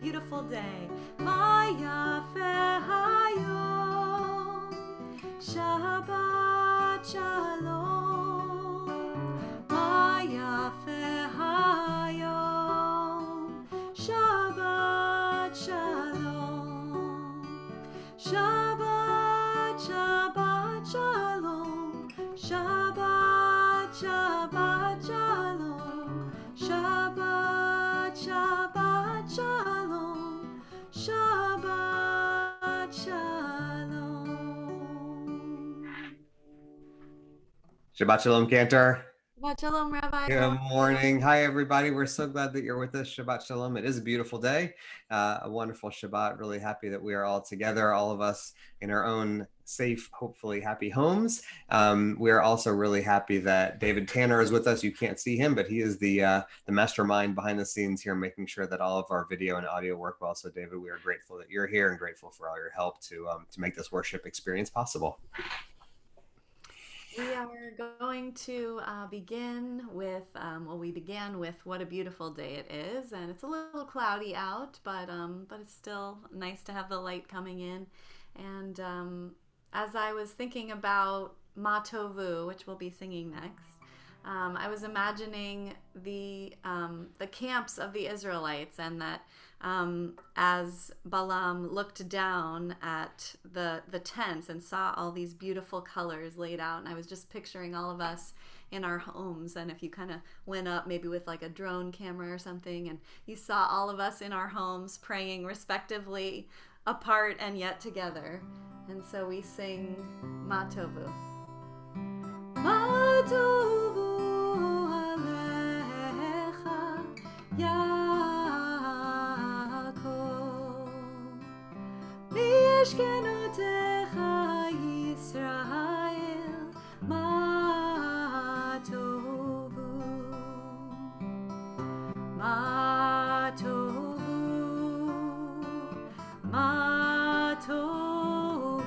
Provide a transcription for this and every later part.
beautiful day. Maya Hayom. Shabbat Shalom. Maya Hayom. Shabbat Shalom. Shabbat, Shabbat Shalom. Shabbat, Shabbat Shalom. Shabbat, Shabbat Shalom. Shabbat Shalom. Shabbat Shalom, Cantor. Shabbat Shalom, Rabbi. Good morning. Hi, everybody. We're so glad that you're with us. Shabbat Shalom. It is a beautiful day, a wonderful Shabbat. Really happy that we are all together, all of us in our own safe, hopefully happy homes. We are also really happy that David Tanner is with us. You can't see him, but he is the mastermind behind the scenes here, making sure that all of our video and audio work well. So, David, we are grateful that you're here and grateful for all your help to make this worship experience possible. We are going to begin with, we began with what a beautiful day it is, and it's a little cloudy out, but it's still nice to have the light coming in. And as I was thinking about Ma Tovu, which we'll be singing next, I was imagining the camps of the Israelites, and that as Balaam looked down at the tents and saw all these beautiful colors laid out, and I was just picturing all of us in our homes, and if you kind of went up maybe with like a drone camera or something, and you saw all of us in our homes praying respectively apart and yet together. And so we sing Ma Tovu. Ma Tovu Alecha Yaakov Mishkenotecha Yisrael Ma Tovu Ma Tovu Ma Tovu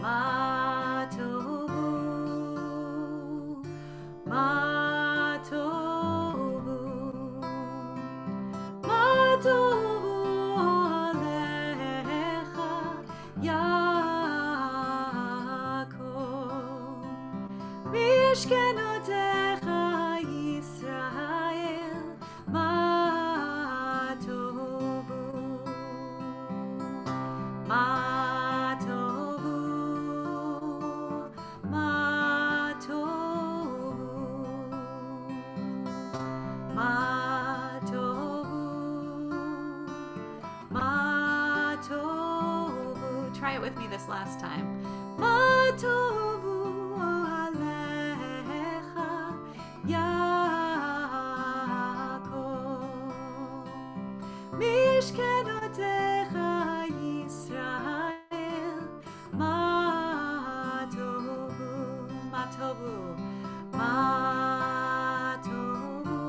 Ma Tovu Ma Tovu Ma Tovu Alecha Yaakov Mishkenotecha Yisrael Ma Tovu Ma Tovu Ma Tovu Ma Tovu Ma Tovu. Try it with me this last time. Ma Tovu Alecha Yaakov Mishkenotecha Yisrael Ma Tovu Ma Tovu Ma Tovu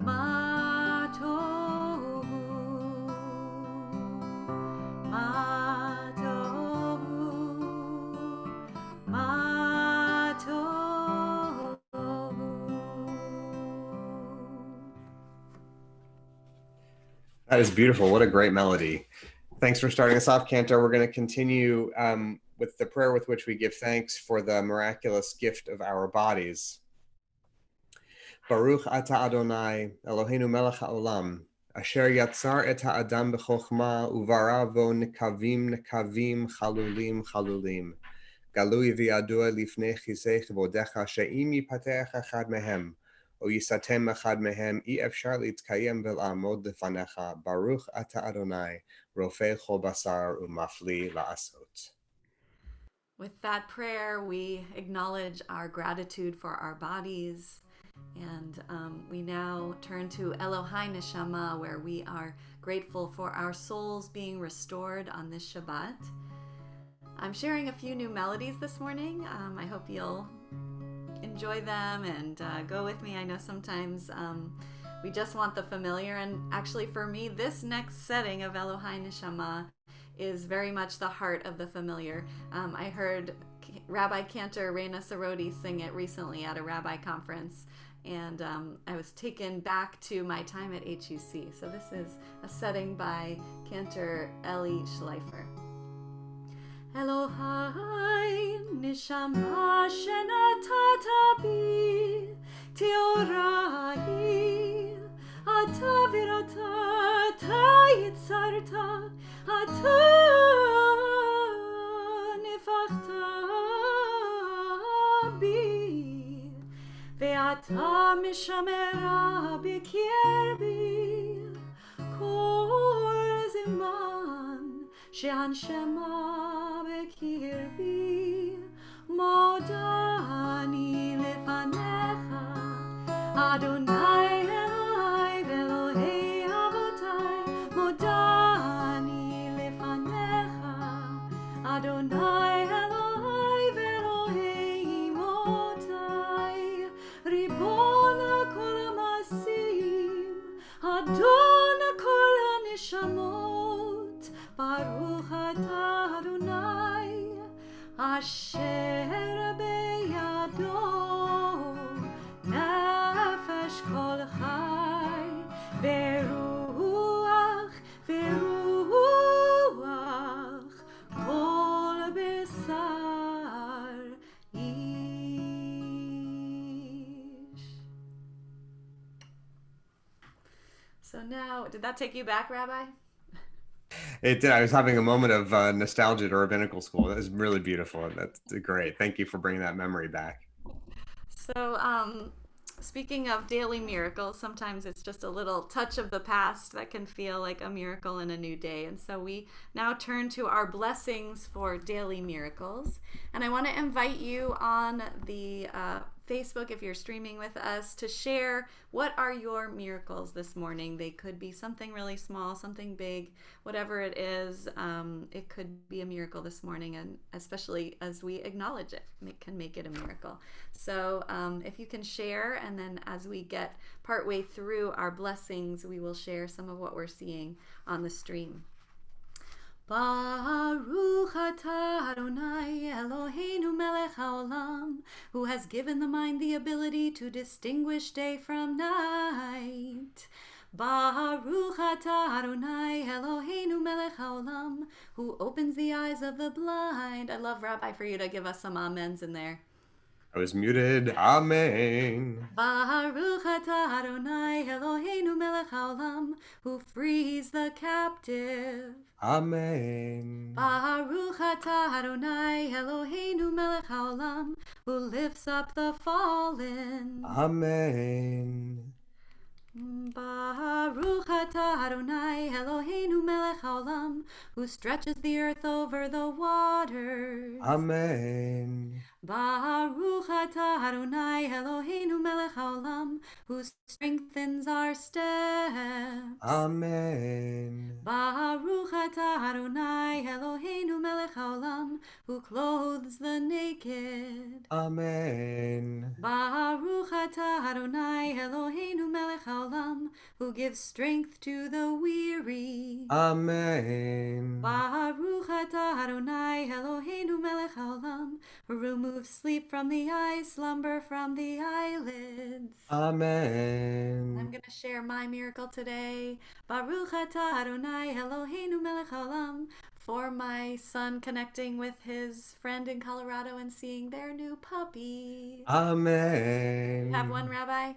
Ma Tovu Ma Tovu Ma Tovu. That is beautiful. What a great melody. Thanks for starting us off, Cantor. We're going to continue with the prayer with which we give thanks for the miraculous gift of our bodies. Baruch ata Adonai, Eloheinu melech haolam, asher yatzar et ha'adam b'chokhma uvara vo nekavim nekavim chalulim chalulim. Galui v'yadua lifnei chizei chvodecha she'im yipatech echad mehem, o yisatem echad mehem, I efshar litkayem vel'amod lefanecha. Baruch ata Adonai, rofei chol basar umafli la'asot. With that prayer, we acknowledge our gratitude for our bodies, and we now turn to Elohai Neshama, where we are grateful for our souls being restored on this Shabbat. I'm sharing a few new melodies this morning. I hope you'll enjoy them and go with me. I know sometimes we just want the familiar, and actually for me, this next setting of Elohai Neshama is very much the heart of the familiar. I heard Rabbi Cantor Sarodi sing it recently at a rabbi conference, and I was taken back to my time at HUC. So this is a setting by Cantor Eli Schleifer. Elohai nishama shenatata bi teorai ata virata ta yitzarta ata nifachta bi ve'ata mishamera bikirbi kol ziman she'anshema bikirbi modani lefanecha Adonai Eloi ve'Elohei avotai modani lefanecha Adonai Eloi ve'Elohei motai Ribona kol hamasim Adona kol haneshamot Baruch atah Adonai Asher beyado Nefesh kol chai Veruach Kol besar ish. So now, did that take you back, Rabbi? It did. I was having a moment of nostalgia to rabbinical school. That was really beautiful. That's great. Thank you for bringing that memory back. So, speaking of daily miracles, sometimes it's just a little touch of the past that can feel like a miracle in a new day. And so we now turn to our blessings for daily miracles. And I want to invite you on the Facebook, if you're streaming with us, to share what are your miracles this morning. They could be something really small, something big, whatever it is. It could be a miracle this morning, and especially as we acknowledge it, it can make it a miracle. So if you can share, and then as we get partway through our blessings, we will share some of what we're seeing on the stream. Baruch atah Adonai Eloheinu melech haolam, who has given the mind the ability to distinguish day from night. Baruch atah Adonai Eloheinu melech haolam, who opens the eyes of the blind. I love, Rabbi, for you to give us some amens in there. I was muted. Amen. Baruch atah Adonai Eloheinu melech haolam, who frees the captive. Amen. Baruch atah Adonai Eloheinu melech haolam, who lifts up the fallen. Amen. Baruch atah Adonai Eloheinu melech haolam, who stretches the earth over the waters. Amen. Baruch atah Adonai Eloheinu melech haolam, who strengthens our steps. Amen. Baruch atah Adonai Eloheinu melech haolam, who clothes the naked. Amen. Baruch atah Adonai Eloheinu melech haolam, who gives strength to the weary. Amen. Baruch atah Adonai Eloheinu melech haolam, who removes sleep from the eyes, slumber from the eyelids. Amen. I'm going to share my miracle today. Baruch atah Adonai Eloheinu melech haolam, for my son connecting with his friend in Colorado and seeing their new puppy. Amen. You have one, Rabbi?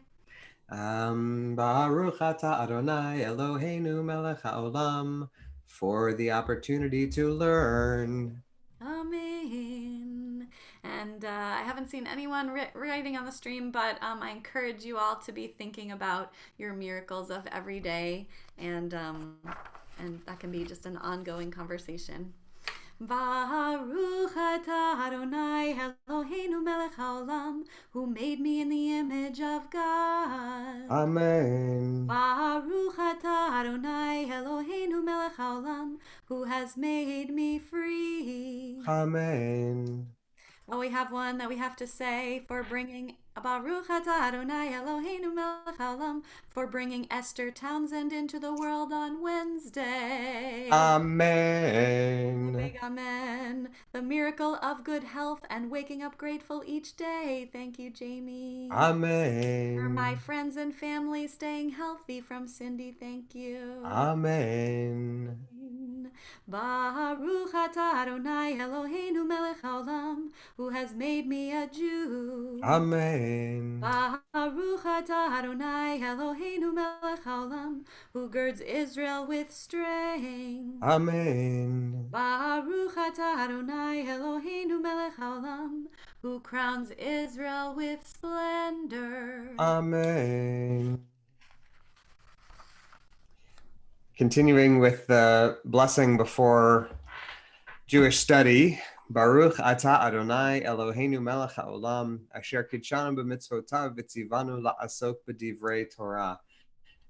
Baruch atah Adonai Eloheinu melech haolam, for the opportunity to learn. Amen. And I haven't seen anyone writing on the stream, but I encourage you all to be thinking about your miracles of every day, and that can be just an ongoing conversation. Baruch atah Adonai Eloheinu melech haolam, who made me in the image of God. Amen. Baruch atah Adonai Eloheinu melech haolam, who has made me free. Amen. Oh, we have one that we have to say for bringing Baruch atah Adonai Eloheinu melech haolam, for bringing Esther Townsend into the world on Wednesday. Amen. Big amen. the miracle of good health and waking up grateful each day. Thank you, Jamie. For my Amen. friends and family staying healthy from Cindy, thank you. Amen. Baruch atah Adonai Eloheinu melech haolam, who has made me a Jew. Amen. Baruch atah Adonai Eloheinu melech haolam, who girds Israel with strength. Amen. Baruch atah Adonai Eloheinu melech haolam, who crowns Israel with splendor. Amen. Continuing with the blessing before Jewish study, Baruch atah Adonai Eloheinu melech haolam, asher kidshanu b'mitzvotav v'tzivanu la'asok b'divrei Torah.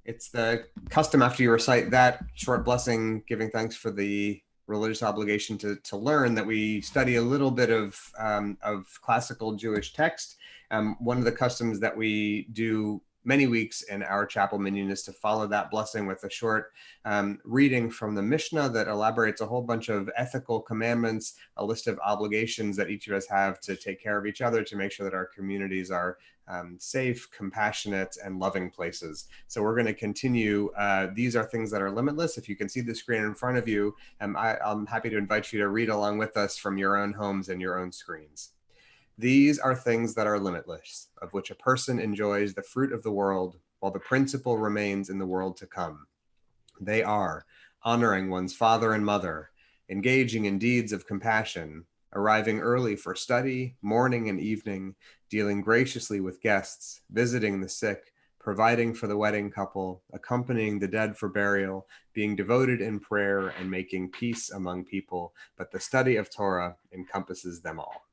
It's the custom after you recite that short blessing, giving thanks for the religious obligation to learn, that we study a little bit of classical Jewish text. One of the customs that we do many weeks in our chapel minyan is to follow that blessing with a short reading from the Mishnah that elaborates a whole bunch of ethical commandments, a list of obligations that each of us have to take care of each other, to make sure that our communities are safe, compassionate, and loving places. So we're going to continue. These are things that are limitless. If you can see the screen in front of you, I'm happy to invite you to read along with us from your own homes and your own screens. These are things that are limitless, of which a person enjoys the fruit of the world, while the principle remains in the world to come. They are honoring one's father and mother, engaging in deeds of compassion, arriving early for study, morning and evening, dealing graciously with guests, visiting the sick, providing for the wedding couple, accompanying the dead for burial, being devoted in prayer, and making peace among people. But the study of Torah encompasses them all.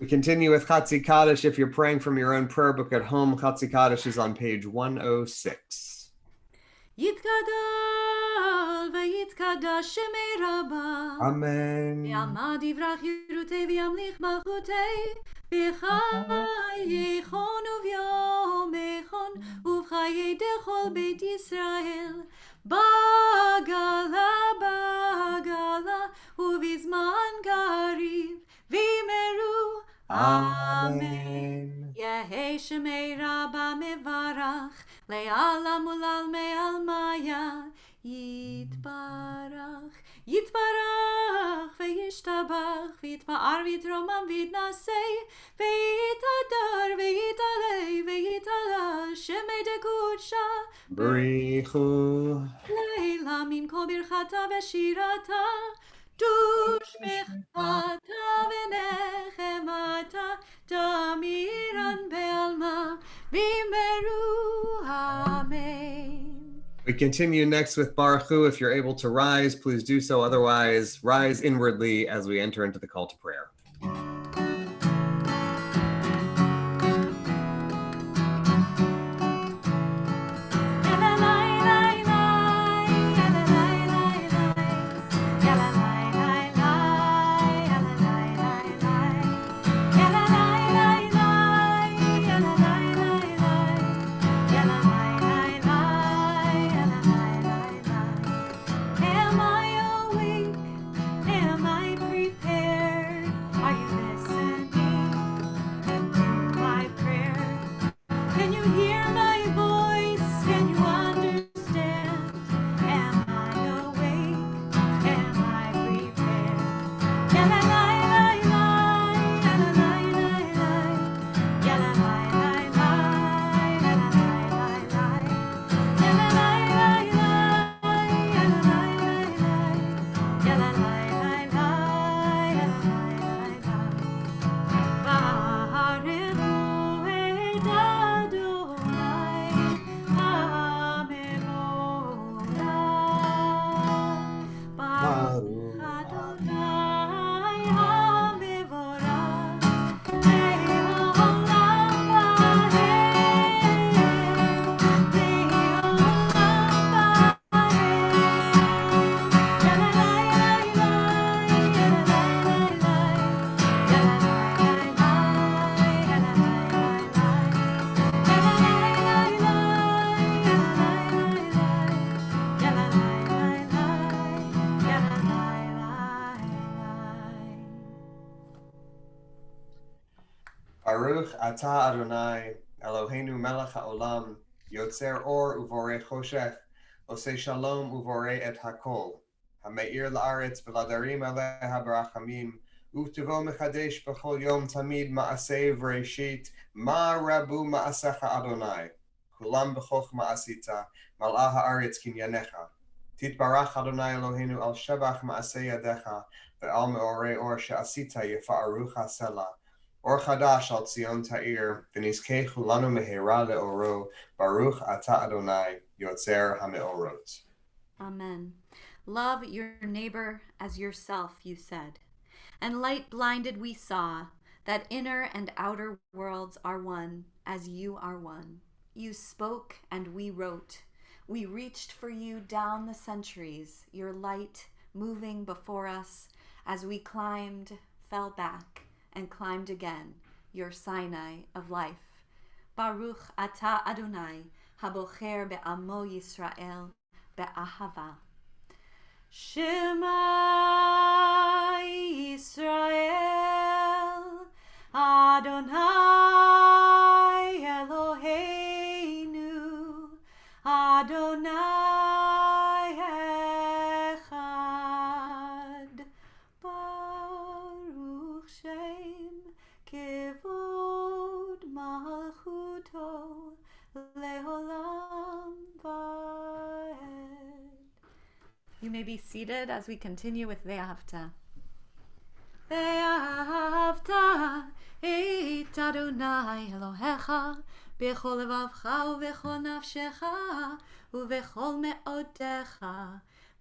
We continue with Chatzi Kaddish. If you're praying from your own prayer book at home, Chatzi Kaddish is on page 106. Yitkadal v'yitkadash shemei Rabba. Amen. Yamad yivrach yirutei v'yamlich malchutei b'chayechon uvyomechon uv'chayei dechol beit Yisrael bagala uvizman kariv v'imeru. Amen. שמי רבה מברך, לעלם ולעלמי עלמיה, יתברך, יתברך וישתבח, ויתפאר ויתרומם ויתנשא, ויתהדר ויתעלה ויתעלה, שמי דקודשה בריחו לילה מן כל ברכתה ושירתה, דוש מחתה ונחמתה, תמירן בעלמה, בימרו אמן. We continue next with Baruch Hu. If you're able to rise, please do so. Otherwise, rise inwardly as we enter into the call to prayer. Baruch atah Adonai, Eloheinu melech haolam, yotzer or uvorei choshech, osei shalom uvorei et hakol, hameir la'aretz v'ladarim aleha barachamim, u'tuvo mechadesh b'chol yom tamid ma'aseh v'reishit, ma rabu ma'asecha Adonai, kulam b'chochma asita, mal'ah ha'aretz kinyanecha. Titbarach Adonai Eloheinu al shebach ma'aseh yadecha, ve'al me'orei or she'asita yefa'arucha selah. Or Chadash al Tzion Ta'ir, v'nizkechu lanu mehera le'oro, Baruch atah Adonai, Yotzer HaMe'orot. Amen. Love your neighbor as yourself, you said. And light blinded we saw, that inner and outer worlds are one, as you are one. You spoke and we wrote. We reached for you down the centuries, your light moving before us as we climbed, fell back, and climbed again, your Sinai of life. Baruch atah Adonai, habocher be'amo Yisrael be'ahava. Shema Yisrael, Adonai Eloheinu, Adonai echad. Baruch Shem Kevod Malchuto Leolam Vaed. You may be seated as we continue with Ve'ahavta. Ve'ahavta et Adonai Elohecha b'chol levavcha u'b'chol nafshecha u'b'chol me'odecha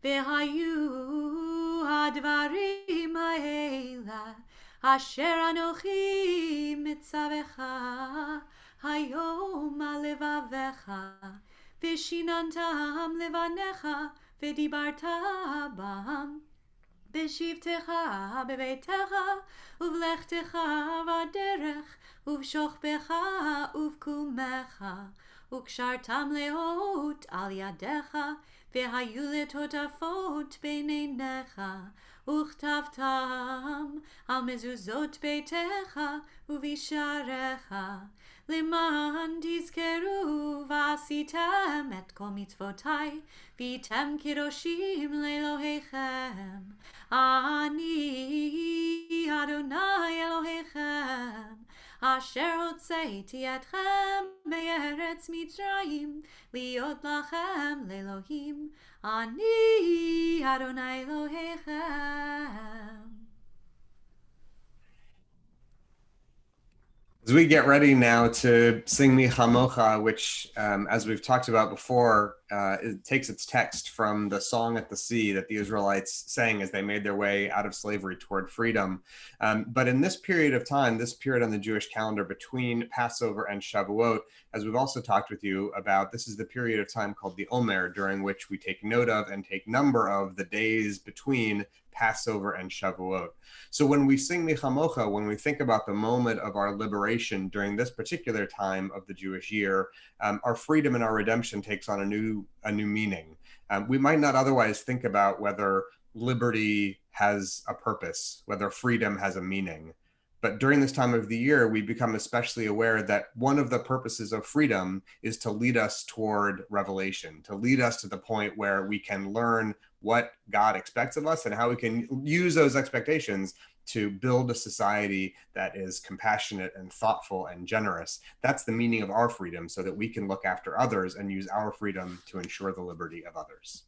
ve'hayu hadvarim ha'ela asher anochi mitzavecha hayom al levavecha v'shinantam levanecha v'dibarta bam b'shivtecha b'beitecha uvlechtecha v'derech uv'shochbecha uv'kumecha וקשרתם לאות על ידיך, והיו לטוטפות בעיניך, וכתבתם על מזוזות ביתך ובשעריך, למען תזכרו ועשיתם את כל מצוותיי, והייתם קדושים לאלוהיכם. אני אדוני אלוהיכם, אשר הוצאתי אתכם מארץ מצרים, להיות לכם לאלוהים. אני אדוני אלוהיכם. As we get ready now to sing Mi Chamocha, which, as we've talked about before, it takes its text from the song at the sea that the Israelites sang as they made their way out of slavery toward freedom. But in this period of time, this period on the Jewish calendar between Passover and Shavuot, as we've also talked with you about, this is the period of time called the Omer, during which we take note of and take number of the days between Passover and Shavuot. So when we sing Mi Chamocha, when we think about the moment of our liberation during this particular time of the Jewish year, our freedom and our redemption takes on a new meaning. We might not otherwise think about whether liberty has a purpose, whether freedom has a meaning. But during this time of the year, we become especially aware that one of the purposes of freedom is to lead us toward revelation, to lead us to the point where we can learn what God expects of us and how we can use those expectations to build a society that is compassionate and thoughtful and generous. That's the meaning of our freedom, so that we can look after others and use our freedom to ensure the liberty of others.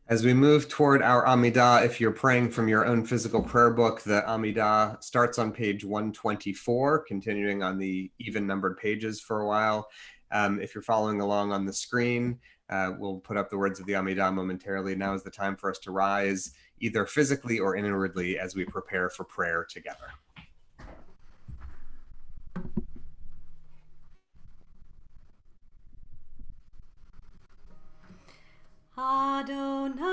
As we move toward our Amidah, if you're praying from your own physical prayer book, the Amidah starts on page 124, continuing on the even numbered pages for a while. If you're following along on the screen, we'll put up the words of the Amidah momentarily. Now is the time for us to rise, either physically or inwardly, as we prepare for prayer together. Adonai,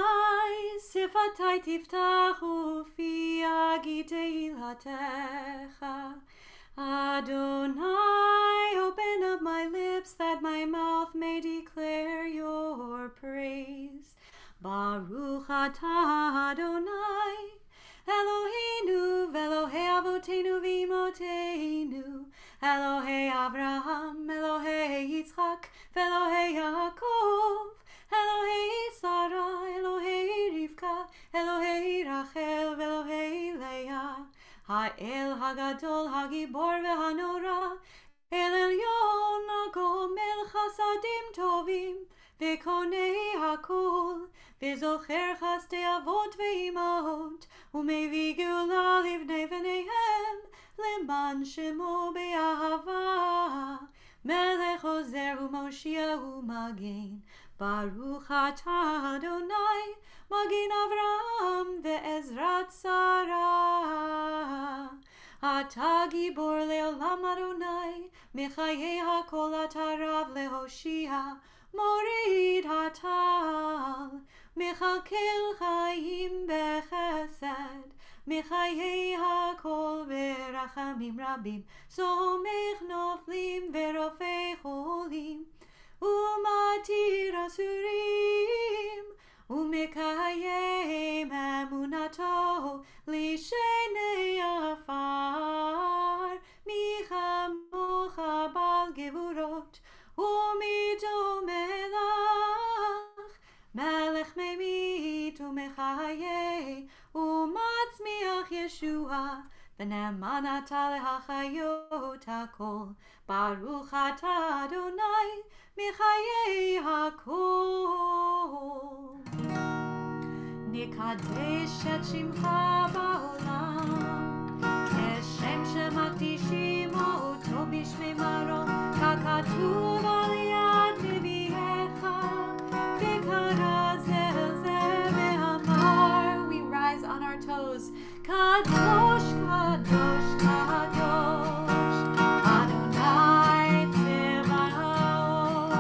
sifatai tiftachu fi agi tehilatecha. Adonai, open up my lips that my mouth may declare your praise. Baruch atah Adonai, Eloheinu v'Elohei avotenu v'imotenu, Elohei Avraham, Elohei Yitzchak, v'Elohei Yaakov, Elohei Sarah, Elohei Rivka, Elohei Rachel, v'Elohei Leah, האל הגדול, הגיבור והנורא, אל עליון הגומל חסדים טובים, וקונה הכל, וזוכר חסדי אבות ואימהות, ומביא גאולה לבני בניהם, למען שמו באהבה. מלך עוזר ומושיע ומגן, ברוך אתה אדוני, מגן אברהם ועזרת שרה. אתה גיבור לעולם אדוני, מחיי הכל אתה רב להושיע, מוריד הטל, מכלכל חיים בחסד, מחיי הכל ברחמים רבים, סומך נופלים ורופא חולים, ומתיר אסורים, ומקיים אמונתו לשני עפר. מי כמוך בעל גבורות, ומי דומה לך, מלך ממית ומחיה, ומצמיח ישועה, ונאמן אתה להחיות הכל. ברוך אתה אדוני, מחיי הכל. נקדש את שמך בעולם, כשם שמקדישים אותו בשמי מרום, ככתוב על יד נביאך, וקרא זה אל זה ואמר. We rise on our toes. קדוש, קדוש, קדוש, אדוני צבאות,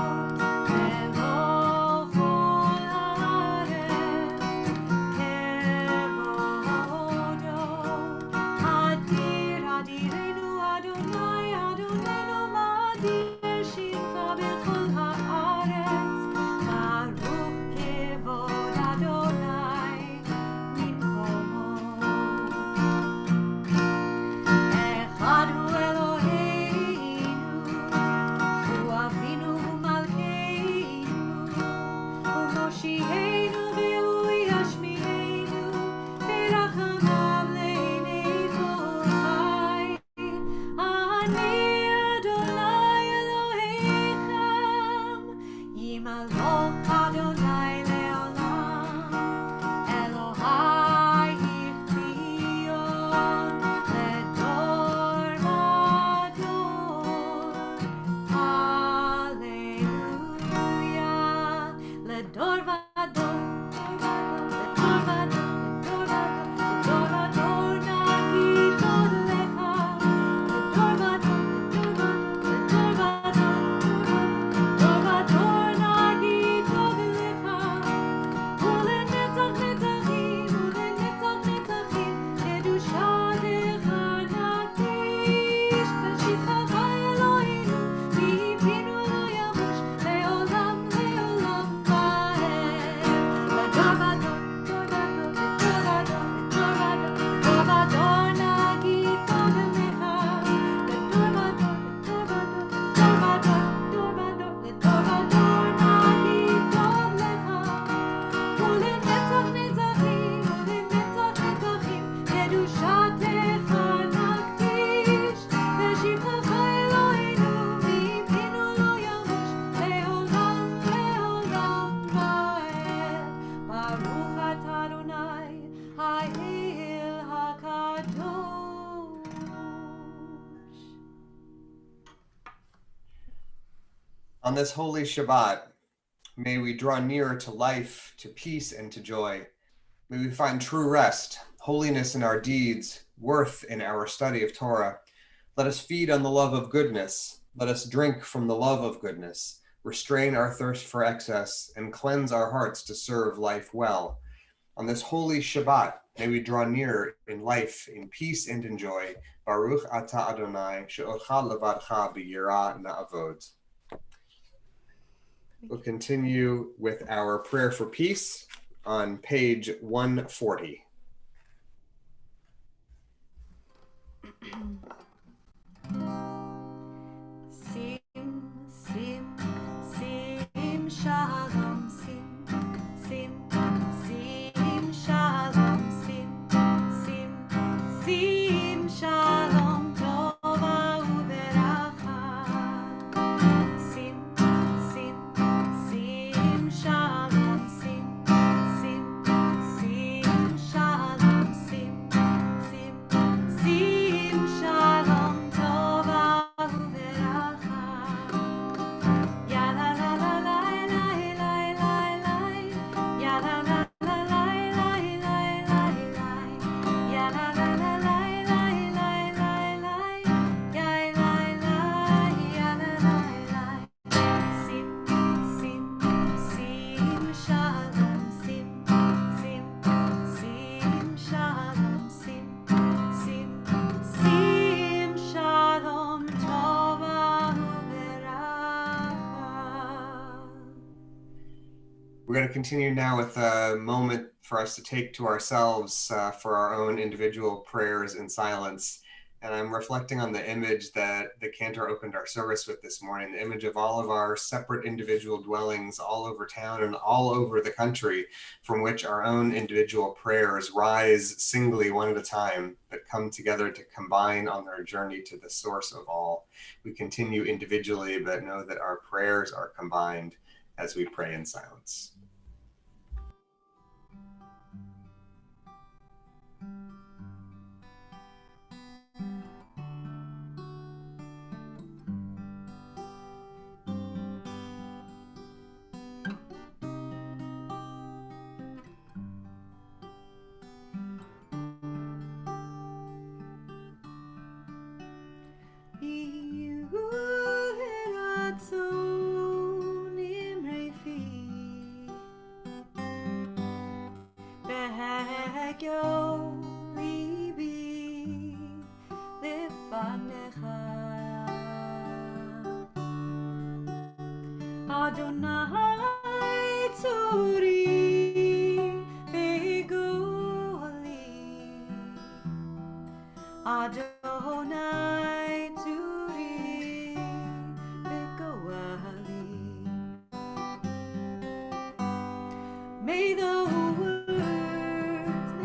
אלוה כל הארץ, כבודו. אדיר, אדירנו אדוני, אדוננו מאדיר שמך בכל הארץ. ברוך כבוד אדוני ממקומו. אחד הוא אלוהינו, הוא אבינו ומלכנו, הוא מושיענו והוא ישמיענו, ברחמיו לעיני כל חי. אני אדוני אלוהיכם, ימלוך אדוני לעולם, אלוהי ציון לדור ודור. הללויה, לדור ודור, לדור ודור, לדור ודור, לדור ודור נגיד תודה לך. לדור ודור, לדור ודור, לדור ודור נגיד תודה לך. ולנצח נצחים, ולנצח נצחים, קדושתך נקדיש. בשבחך אלוהינו, מפינו לא ימוש, לעולם לעולם ועד. לדור ודור, לדור ודור, לדור ודור, לדור ודור נגיד תודה לך. לדור ודור, לדור ודור, לדור ודור, לדור ודור נגיד תודה לך. ולנצח נצחים, ולנצח נצחים, קדושתך נקדיש. בשבחך אלוהינו, מפינו לא ימוש, לעולם לעולם ועד. ברוך אתה אדוני, האל הקדוש. On this holy Shabbat, may we draw nearer to life, to peace, and to joy. May we find true rest, holiness in our deeds, worth in our study of Torah. Let us feed on the love of goodness. Let us drink from the love of goodness, restrain our thirst for excess, and cleanse our hearts to serve life well. On this holy Shabbat, may we draw near in life, in peace, and in joy. Baruch atah Adonai, she'ocha levadcha b'yirah na'avod. We'll continue with our prayer for peace on page 140. Sim, sim, sim, shalom, sim, sim, sim, shalom, sim, sim, sim, We're going to continue now with a moment for us to take to ourselves for our own individual prayers in silence. And I'm reflecting on the image that the cantor opened our service with this morning, the image of all of our separate individual dwellings all over town and all over the country, from which our own individual prayers rise singly one at a time, but come together to combine on their journey to the source of all. We continue individually, but know that our prayers are combined as we pray in silence.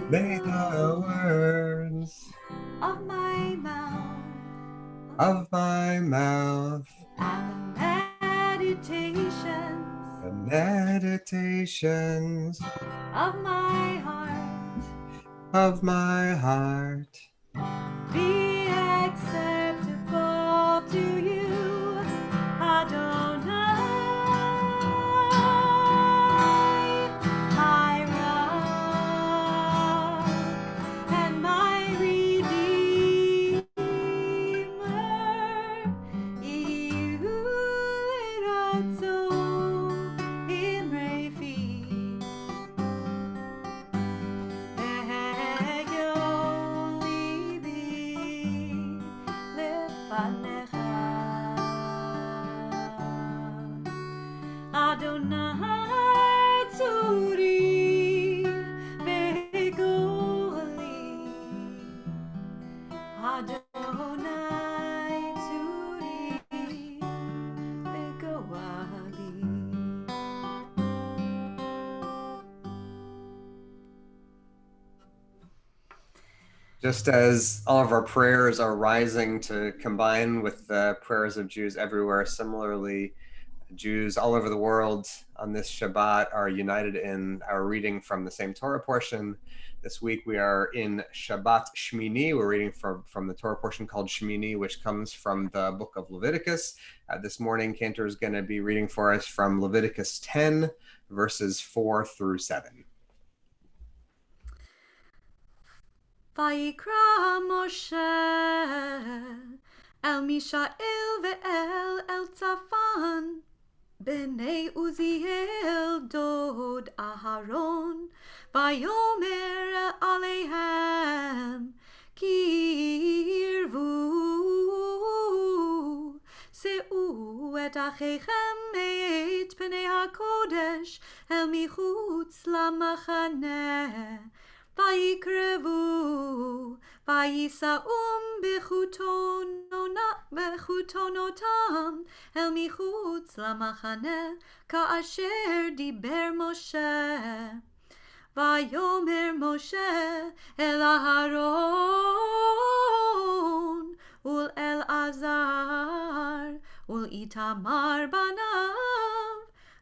May the words of my mouth and the meditations of my heart be acceptable to you, Adonai, my rock and my redeemer. Adonai tzuri vegoli, Adonai tzuri vegoli. Just as all of our prayers are rising to combine with the prayers of Jews everywhere, similarly, Jews all over the world on this Shabbat are united in our reading from the same Torah portion. This week we are in Shabbat Shmini. We're reading from the Torah portion called Shmini, which comes from the book of Leviticus. This morning, Cantor is going to be reading for us from Leviticus 10, verses 4 through 7. Vayikra Moshe el Mishael ve'el Elzafan bnei Uziel dod Aharon vayomer aleihem kirvu se'u et acheichem et pnei hakodesh el michutz lamachaneh ויקרבו, ויישאום בחוטונותם אל מחוץ למחנה, כאשר דיבר משה. ויאמר משה אל אהרון ולאלעזר ולאיתמר בניו,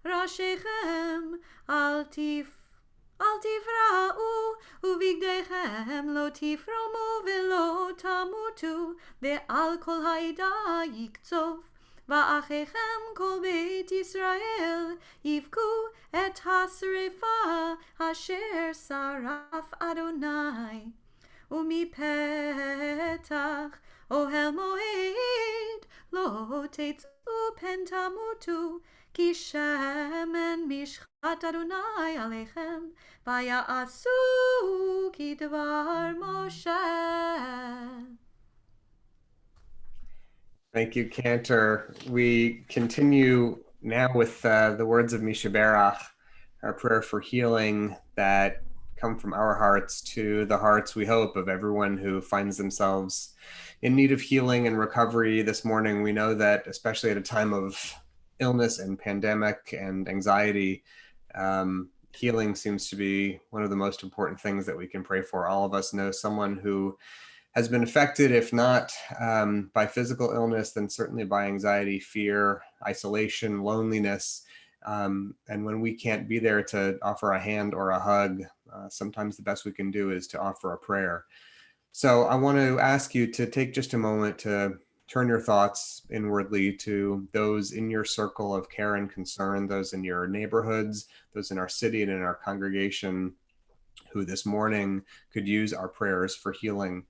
ראשיכם אל תפרעו ובגדיכם לא תפרומו ולא תמותו, ועל כל העדה יקצוף. ואחיכם כל בית ישראל יבכו את השרפה אשר שרף אדוני. ומפתח אוהל מועד לא תצאו פן תמותו, כי שמן משחת אדוני עליכם, ויעשו כדבר משה. Thank you, Cantor. We continue now with the words of Mishaberach, our prayer for healing that come from our hearts to the hearts, we hope, of everyone who finds themselves in need of healing and recovery this morning. We know that, especially at a time of illness and pandemic and anxiety, healing seems to be one of the most important things that we can pray for. All of us know someone who has been affected, if not by physical illness, then certainly by anxiety, fear, isolation, loneliness. And when we can't be there to offer a hand or a hug, sometimes the best we can do is to offer a prayer. So I want to ask you to take just a moment to turn your thoughts inwardly to those in your circle of care and concern, those in your neighborhoods, those in our city and in our congregation who this morning could use our prayers for healing.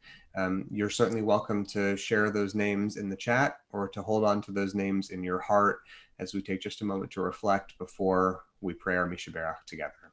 You're certainly welcome to share those names in the chat or to hold on to those names in your heart as we take just a moment to reflect before we pray our Mishaberach together.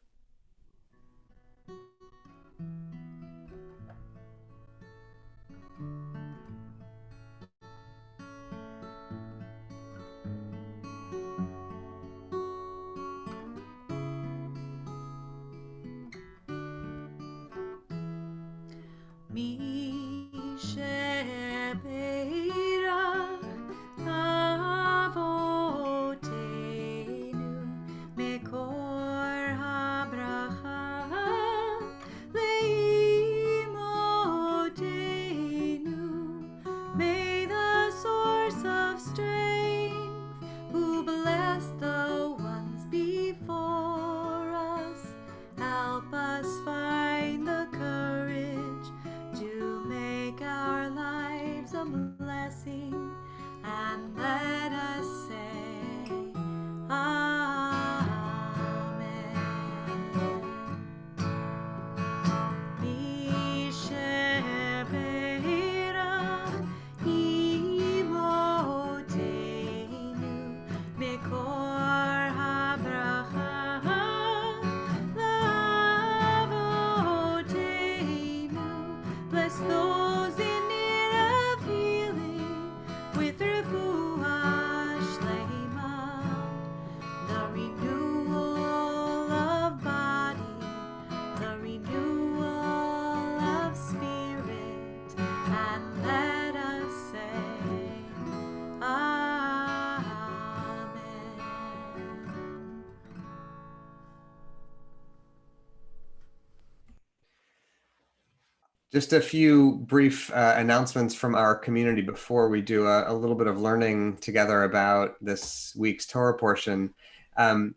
Just a few brief announcements from our community before we do a little bit of learning together about this week's Torah portion. I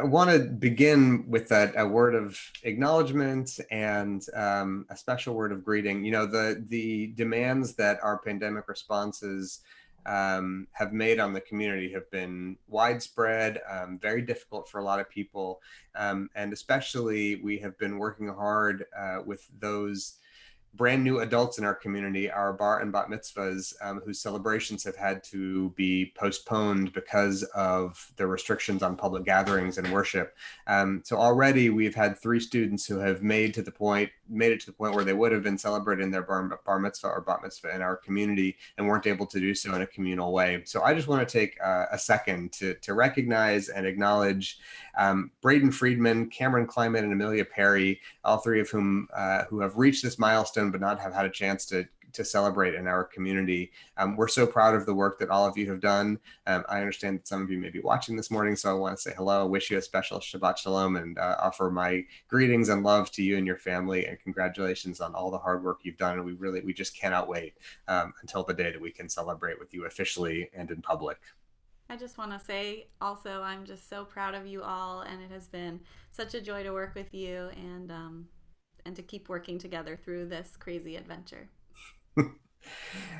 want to begin with a word of acknowledgement and a special word of greeting. You know, the demands that our pandemic responses have made on the community have been widespread, very difficult for a lot of people. And especially we have been working hard with those brand new adults in our community, our bar and bat mitzvahs, whose celebrations have had to be postponed because of the restrictions on public gatherings and worship. So already we've had 3 students who have made it to the point where they would have been celebrating their bar mitzvah or bat mitzvah in our community and weren't able to do so in a communal way. So I just want to take a second to recognize and acknowledge Braden Friedman, Cameron Kleiman, and Amelia Perry, all 3 of whom who have reached this milestone but not have had a chance to celebrate in our community. We're so proud of the work that all of you have done. I understand that some of you may be watching this morning, so I want to say hello, wish you a special Shabbat Shalom, and offer my greetings and love to you and your family, and congratulations on all the hard work you've done. And we just cannot wait until the day that we can celebrate with you officially and in public. I just want to say also, I'm just so proud of you all, and it has been such a joy to work with you and to keep working together through this crazy adventure.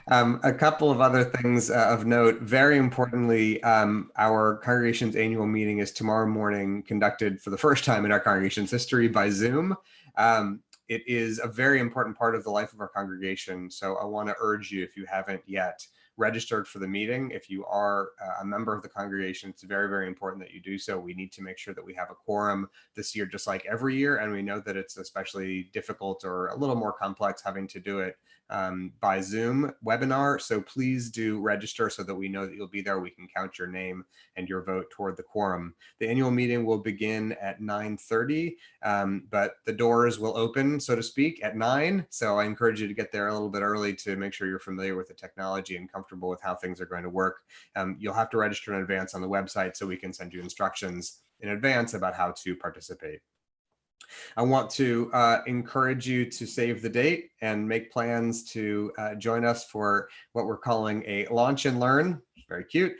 A couple of other things of note. Very importantly, our congregation's annual meeting is tomorrow morning, conducted for the first time in our congregation's history by Zoom. It is a very important part of the life of our congregation, so I want to urge you, if you haven't yet, registered for the meeting. If you are a member of the congregation, it's very, very important that you do so. We need to make sure that we have a quorum this year, just like every year. And we know that it's especially difficult or a little more complex having to do it by Zoom webinar. So please do register so that we know that you'll be there. We can count your name and your vote toward the quorum. The annual meeting will begin at 9:30, but the doors will open, so to speak, at 9. So I encourage you to get there a little bit early to make sure you're familiar with the technology and comfortable with how things are going to work. You'll have to register in advance on the website so we can send you instructions in advance about how to participate. I want to encourage you to save the date and make plans to join us for what we're calling a Launch and Learn. Very cute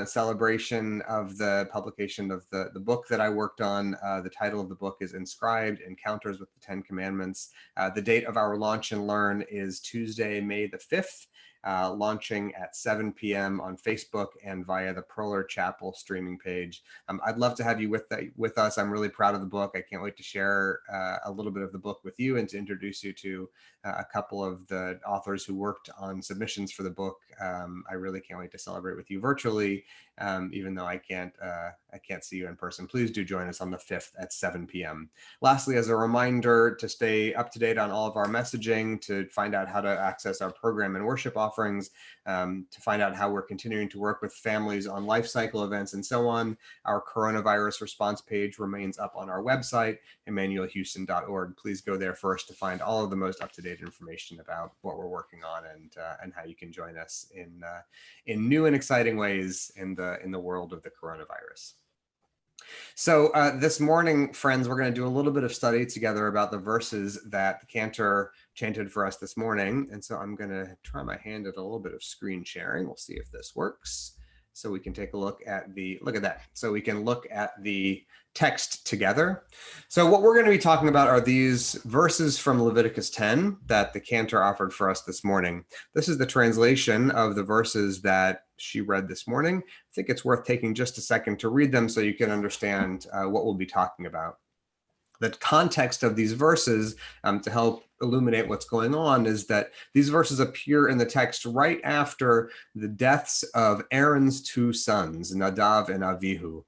celebration of the publication of the book that I worked on. The title of the book is Inscribed Encounters with the Ten Commandments. The date of our Launch and Learn is Tuesday, May the 5th. Launching at 7 p.m. on Facebook and via the Proler Chapel streaming page. I'd love to have you with us. I'm really proud of the book. I can't wait to share a little bit of the book with you and to introduce you to a couple of the authors who worked on submissions for the book. I really can't wait to celebrate with you virtually, even though I can't see you in person. Please do join us on the 5th at 7 p.m. Lastly, as a reminder to stay up to date on all of our messaging, to find out how to access our program and worship offerings, to find out how we're continuing to work with families on life cycle events and so on, our coronavirus response page remains up on our website, emmanuelhouston.org. Please go there first to find all of the most up-to-date information about what we're working on and how you can join us in new and exciting ways in the world of the coronavirus. So this morning, friends, we're going to do a little bit of study together about the verses that the Cantor chanted for us this morning. And so I'm going to try my hand at a little bit of screen sharing. We'll see if this works. So we can take a look at that. So we can look at the text together. So what we're going to be talking about are these verses from Leviticus 10 that the Cantor offered for us this morning. This is the translation of the verses that she read this morning. I think it's worth taking just a second to read them so you can understand what we'll be talking about. The context of these verses, to help illuminate what's going on, is that these verses appear in the text right after the deaths of Aaron's two sons, Nadav and Avihu.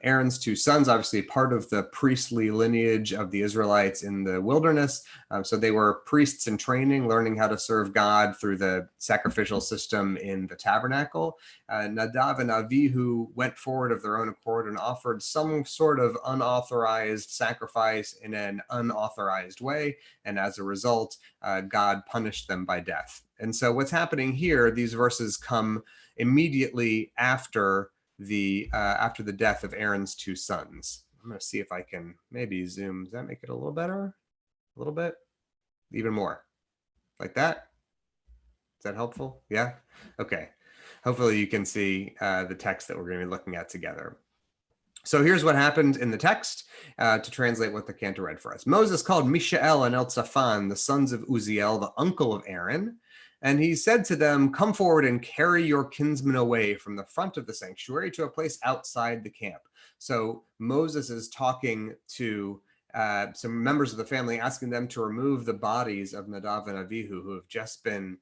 Aaron's two sons, obviously part of the priestly lineage of the Israelites in the wilderness. So they were priests in training, learning how to serve God through the sacrificial system in the tabernacle. Nadav and Avihu went forward of their own accord and offered some sort of unauthorized sacrifice in an unauthorized way. And as a result, God punished them by death. And so what's happening here, these verses come immediately after the death of Aaron's two sons. I'm going to see if I can maybe zoom. Does that make it a little better? A little bit? Even more? Like that? Is that helpful? Yeah? Okay. Hopefully you can see the text that we're going to be looking at together. So here's what happened in the text to translate what the Cantor read for us. Moses called Mishael and Elzaphan, the sons of Uziel, the uncle of Aaron, and he said to them, "Come forward and carry your kinsmen away from the front of the sanctuary to a place outside the camp." So Moses is talking to some members of the family, asking them to remove the bodies of Nadav and Avihu, who have just been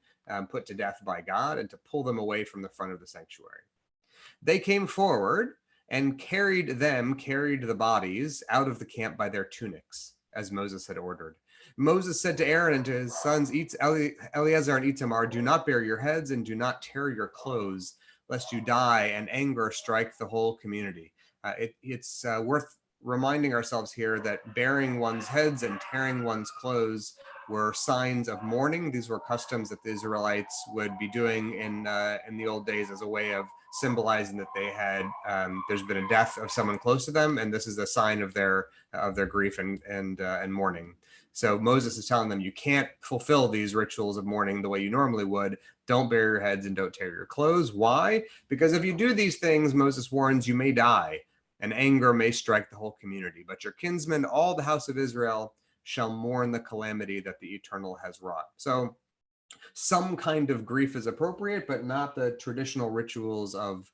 put to death by God, and to pull them away from the front of the sanctuary. They came forward and carried the bodies out of the camp by their tunics, as Moses had ordered. Moses said to Aaron and to his sons, Eleazar and Itamar, "Do not bare your heads and do not tear your clothes, lest you die and anger strike the whole community." It's worth reminding ourselves here that bearing one's heads and tearing one's clothes were signs of mourning. These were customs that the Israelites would be doing in the old days as a way of symbolizing that they had there's been a death of someone close to them, and this is a sign of their grief and mourning. So Moses is telling them, you can't fulfill these rituals of mourning the way you normally would. Don't bare your heads and don't tear your clothes. Why? Because if you do these things, Moses warns, you may die, and anger may strike the whole community. But your kinsmen, all the house of Israel, shall mourn the calamity that the Eternal has wrought. So some kind of grief is appropriate, but not the traditional rituals of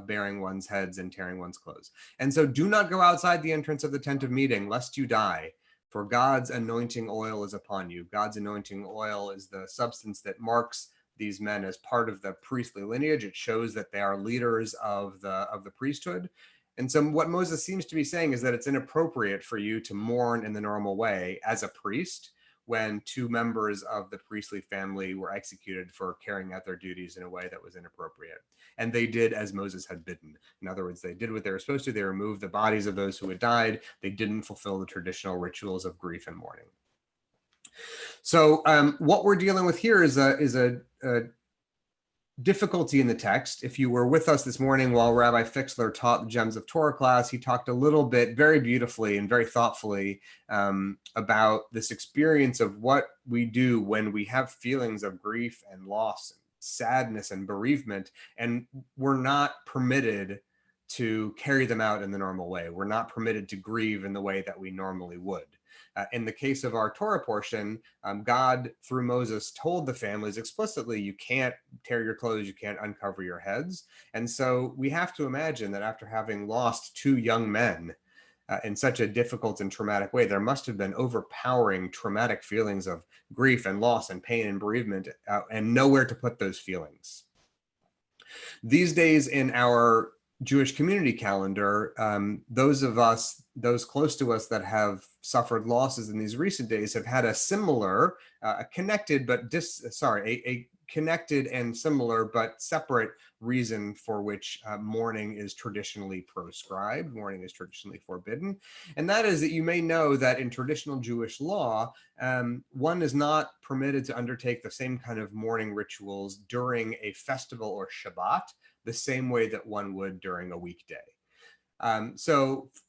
bearing one's heads and tearing one's clothes. And so do not go outside the entrance of the tent of meeting, lest you die, for God's anointing oil is upon you. God's anointing oil is the substance that marks these men as part of the priestly lineage. It shows that they are leaders of the priesthood. And so what Moses seems to be saying is that it's inappropriate for you to mourn in the normal way as a priest when two members of the priestly family were executed for carrying out their duties in a way that was inappropriate. And they did as Moses had bidden. In other words, they did what they were supposed to. They removed the bodies of those who had died. They didn't fulfill the traditional rituals of grief and mourning. So what we're dealing with here is a difficulty in the text. If you were with us this morning while Rabbi Fixler taught the Gems of Torah class, he talked a little bit very beautifully and very thoughtfully about this experience of what we do when we have feelings of grief and loss and sadness and bereavement, and we're not permitted to carry them out in the normal way. We're not permitted to grieve in the way that we normally would. In the case of our Torah portion, God, through Moses, told the families explicitly, you can't tear your clothes, you can't uncover your heads. And so we have to imagine that after having lost two young men in such a difficult and traumatic way, there must have been overpowering traumatic feelings of grief and loss and pain and bereavement, and nowhere to put those feelings. These days in our Jewish community calendar, those of us, those close to us that have suffered losses in these recent days have had a similar, connected and similar but separate reason for which mourning is traditionally proscribed, mourning is traditionally forbidden. And that is that you may know that in traditional Jewish law, one is not permitted to undertake the same kind of mourning rituals during a festival or Shabbat, the same way that one would during a weekday.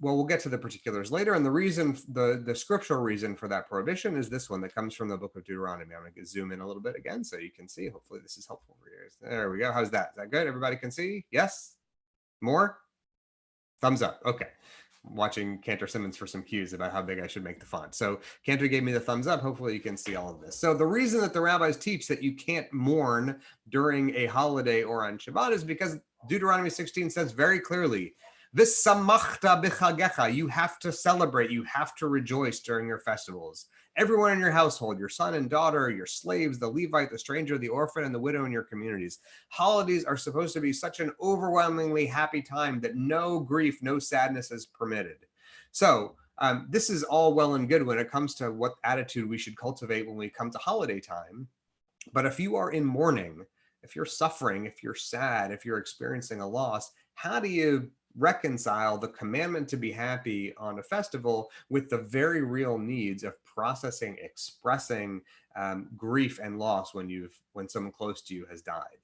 We'll get to the particulars later. And the reason, the scriptural reason for that prohibition is this one that comes from the book of Deuteronomy. I'm going to zoom in a little bit again so you can see. Hopefully this is helpful for you. There we go. How's that? Is that good? Everybody can see? Yes? More? Thumbs up. Okay. I'm watching Cantor Simmons for some cues about how big I should make the font. So Cantor gave me the thumbs up. Hopefully you can see all of this. So the reason that the rabbis teach that you can't mourn during a holiday or on Shabbat is because Deuteronomy 16 says very clearly, V'samachta b'chagecha, you have to celebrate, you have to rejoice during your festivals. Everyone in your household, your son and daughter, your slaves, the Levite, the stranger, the orphan, and the widow in your communities. Holidays are supposed to be such an overwhelmingly happy time that no grief, no sadness is permitted. So this is all well and good when it comes to what attitude we should cultivate when we come to holiday time. But if you are in mourning, if you're suffering, if you're sad, if you're experiencing a loss, how do you reconcile the commandment to be happy on a festival with the very real needs of processing, expressing grief and loss when someone close to you has died?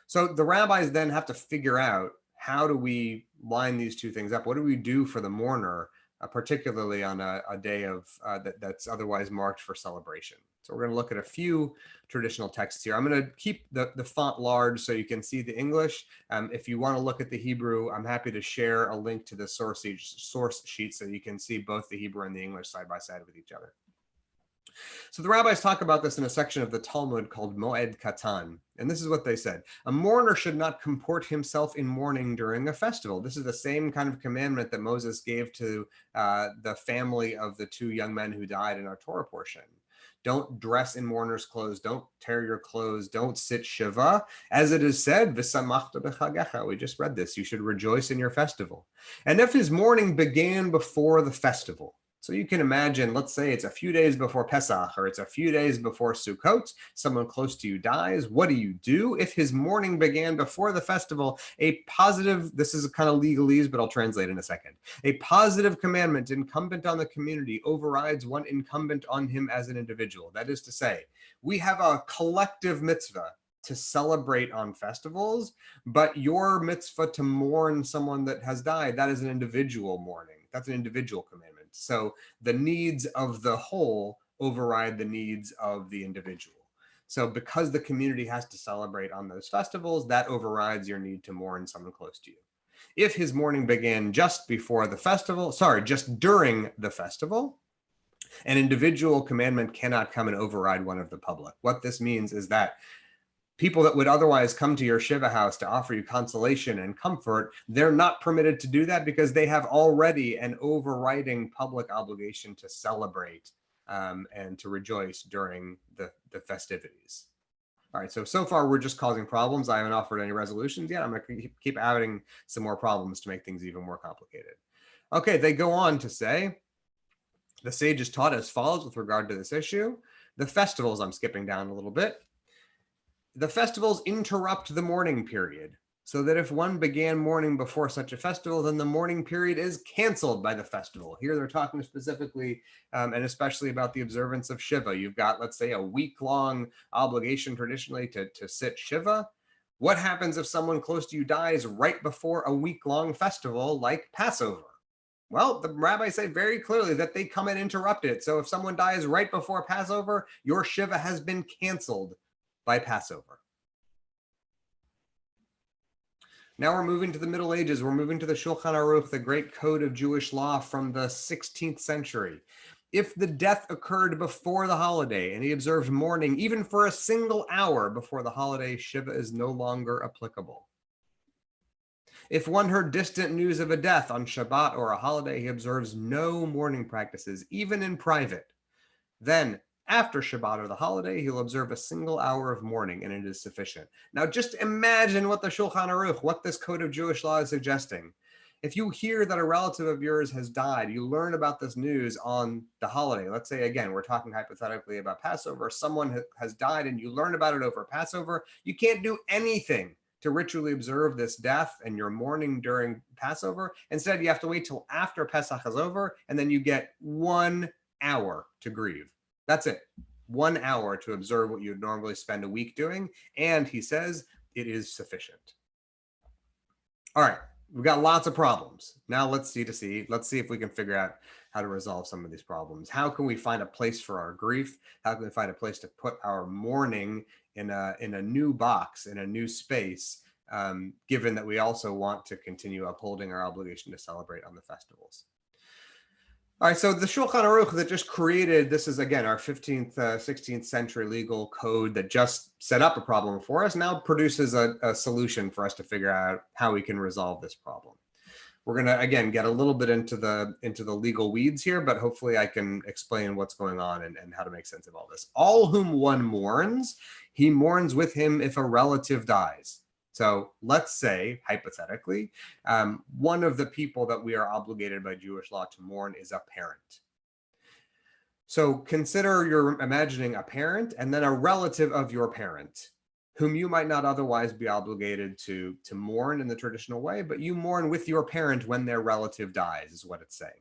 So the rabbis then have to figure out, how do we line these two things up? What do we do for the mourner, particularly on a day of that's otherwise marked for celebration? So we're going to look at a few traditional texts here. I'm going to keep the font large so you can see the English. If you want to look at the Hebrew, I'm happy to share a link to the source sheet so you can see both the Hebrew and the English side by side with each other. So the rabbis talk about this in a section of the Talmud called Moed Katan. And this is what they said. A mourner should not comport himself in mourning during a festival. This is the same kind of commandment that Moses gave to the family of the two young men who died in our Torah portion. Don't dress in mourner's clothes. Don't tear your clothes. Don't sit shiva. As it is said, V'samachta b'chagecha. We just read this. You should rejoice in your festival. And if his mourning began before the festival, so you can imagine, let's say it's a few days before Pesach or it's a few days before Sukkot, someone close to you dies. What do? If his mourning began before the festival, a positive, this is a kind of legalese, but I'll translate in a second. A positive commandment incumbent on the community overrides one incumbent on him as an individual. That is to say, we have a collective mitzvah to celebrate on festivals, but your mitzvah to mourn someone that has died, that is an individual mourning. That's an individual commandment. So the needs of the whole override the needs of the individual. So because the community has to celebrate on those festivals, that overrides your need to mourn someone close to you. If his mourning began just during the festival, an individual commandment cannot come and override one of the public. What this means is that people that would otherwise come to your Shiva house to offer you consolation and comfort, they're not permitted to do that because they have already an overriding public obligation to celebrate and to rejoice during the festivities. All right, so far we're just causing problems. I haven't offered any resolutions yet. I'm going to keep adding some more problems to make things even more complicated. Okay, they go on to say, the sages taught as follows with regard to this issue. The festivals, I'm skipping down a little bit. The festivals interrupt the mourning period, so that if one began mourning before such a festival, then the mourning period is canceled by the festival. Here they're talking specifically and especially about the observance of Shiva. You've got, let's say, a week-long obligation traditionally to sit Shiva. What happens if someone close to you dies right before a week-long festival like Passover? Well, the rabbis say very clearly that they come and interrupt it. So if someone dies right before Passover, your Shiva has been canceled by Passover. Now we're moving to the Middle Ages. We're moving to the Shulchan Aruch, the great code of Jewish law from the 16th century. If the death occurred before the holiday and he observed mourning even for a single hour before the holiday, Shiva is no longer applicable. If one heard distant news of a death on Shabbat or a holiday, he observes no mourning practices, even in private. Then, after Shabbat or the holiday, he'll observe a single hour of mourning, and it is sufficient. Now, just imagine what the Shulchan Aruch, what this code of Jewish law is suggesting. If you hear that a relative of yours has died, you learn about this news on the holiday. Let's say, again, we're talking hypothetically about Passover. Someone has died and you learn about it over Passover. You can't do anything to ritually observe this death and your mourning during Passover. Instead, you have to wait till after Pesach is over, and then you get 1 hour to grieve. That's it. 1 hour to observe what you'd normally spend a week doing. And he says it is sufficient. All right, we've got lots of problems. Now let's see if we can figure out how to resolve some of these problems. How can we find a place for our grief? How can we find a place to put our mourning in a new box, in a new space, given that we also want to continue upholding our obligation to celebrate on the festivals? All right, so the Shulchan Aruch that just created, this is again our 15th, 16th century legal code that just set up a problem for us, now produces a solution for us to figure out how we can resolve this problem. We're going to, again, get a little bit into the legal weeds here, but hopefully I can explain what's going on and how to make sense of all this. All whom one mourns, he mourns with him if a relative dies. So let's say, hypothetically, one of the people that we are obligated by Jewish law to mourn is a parent. So consider you're imagining a parent and then a relative of your parent, whom you might not otherwise be obligated to mourn in the traditional way, but you mourn with your parent when their relative dies, is what it's saying.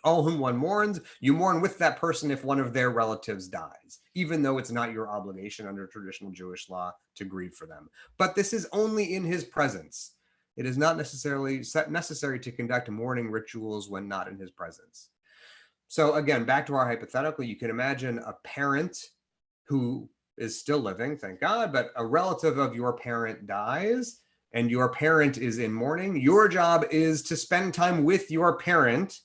All whom one mourns, you mourn with that person if one of their relatives dies, even though it's not your obligation under traditional Jewish law to grieve for them. But this is only in his presence. It is not necessarily necessary to conduct mourning rituals when not in his presence. So again, back to our hypothetical, you can imagine a parent who is still living, thank God, but a relative of your parent dies and your parent is in mourning. Your job is to spend time with your parent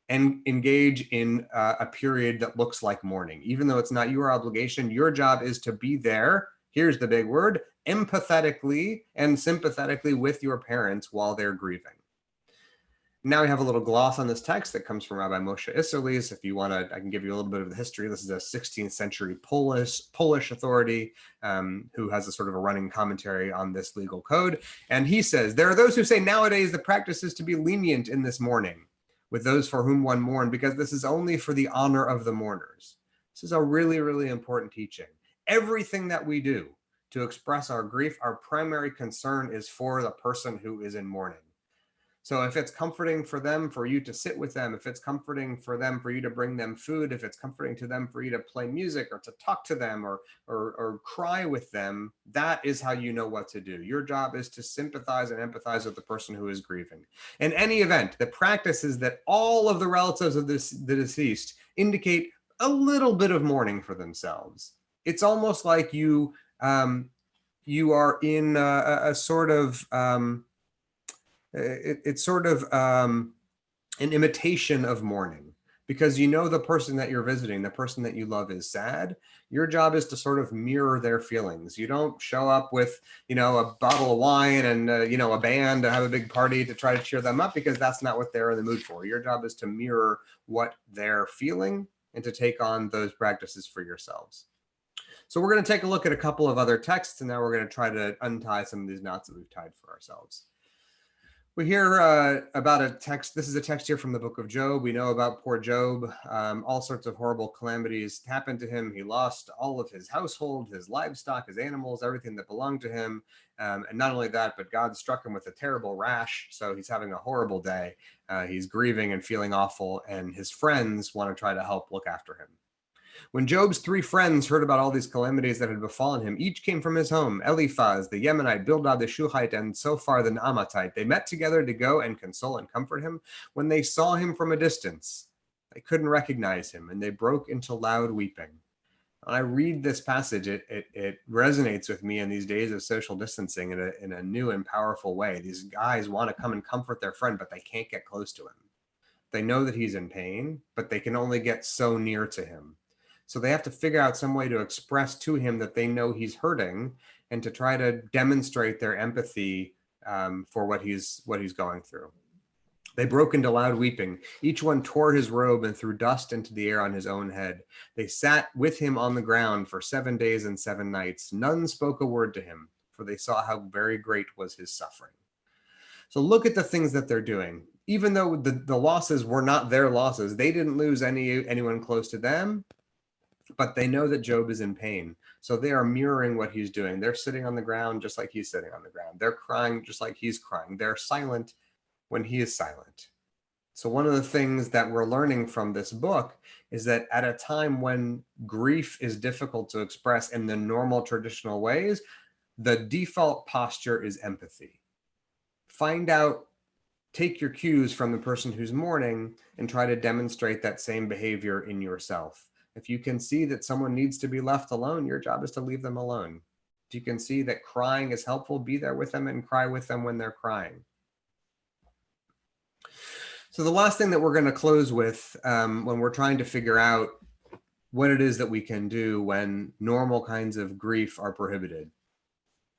and engage in a period that looks like mourning. Even though it's not your obligation, your job is to be there, here's the big word, empathetically and sympathetically with your parents while they're grieving. Now we have a little gloss on this text that comes from Rabbi Moshe Isserles. If you want to, I can give you a little bit of the history. This is a 16th century Polish authority who has a sort of a running commentary on this legal code. And he says, there are those who say nowadays the practice is to be lenient in this mourning with those for whom one mourn, because this is only for the honor of the mourners. This is a really, really important teaching. Everything that we do to express our grief, our primary concern is for the person who is in mourning. So if it's comforting for them, for you to sit with them, if it's comforting for them, for you to bring them food, if it's comforting to them, for you to play music or to talk to them or cry with them, that is how you know what to do. Your job is to sympathize and empathize with the person who is grieving. In any event, the practice is that all of the relatives of the deceased indicate a little bit of mourning for themselves. It's almost like you are in a sort of... it's sort of an imitation of mourning, because you know the person that you're visiting, the person that you love is sad. Your job is to sort of mirror their feelings. You don't show up with, a bottle of wine and, a band to have a big party to try to cheer them up, because that's not what they're in the mood for. Your job is to mirror what they're feeling and to take on those practices for yourselves. So we're going to take a look at a couple of other texts, and now we're going to try to untie some of these knots that we've tied for ourselves. We hear about a text. This is a text here from the book of Job. We know about poor Job. All sorts of horrible calamities happened to him. He lost all of his household, his livestock, his animals, everything that belonged to him. And not only that, but God struck him with a terrible rash. So he's having a horrible day. He's grieving and feeling awful. And his friends want to try to help look after him. When Job's 3 friends heard about all these calamities that had befallen him, each came from his home. Eliphaz, the Yemenite, Bildad, the Shuhite, and Zophar, the Naamatite. They met together to go and console and comfort him. When they saw him from a distance, they couldn't recognize him, and they broke into loud weeping. When I read this passage, it resonates with me in these days of social distancing in a new and powerful way. These guys want to come and comfort their friend, but they can't get close to him. They know that he's in pain, but they can only get so near to him. So they have to figure out some way to express to him that they know he's hurting, and to try to demonstrate their empathy for what he's going through. They broke into loud weeping. Each one tore his robe and threw dust into the air on his own head. They sat with him on the ground for 7 days and 7 nights. None spoke a word to him, for they saw how very great was his suffering. So look at the things that they're doing. Even though the losses were not their losses, they didn't lose anyone close to them, but they know that Job is in pain. So they are mirroring what he's doing. They're sitting on the ground just like he's sitting on the ground. They're crying just like he's crying. They're silent when he is silent. So one of the things that we're learning from this book is that at a time when grief is difficult to express in the normal traditional ways, the default posture is empathy. Take your cues from the person who's mourning and try to demonstrate that same behavior in yourself. If you can see that someone needs to be left alone, your job is to leave them alone. If you can see that crying is helpful, be there with them and cry with them when they're crying. So the last thing that we're going to close with when we're trying to figure out what it is that we can do when normal kinds of grief are prohibited.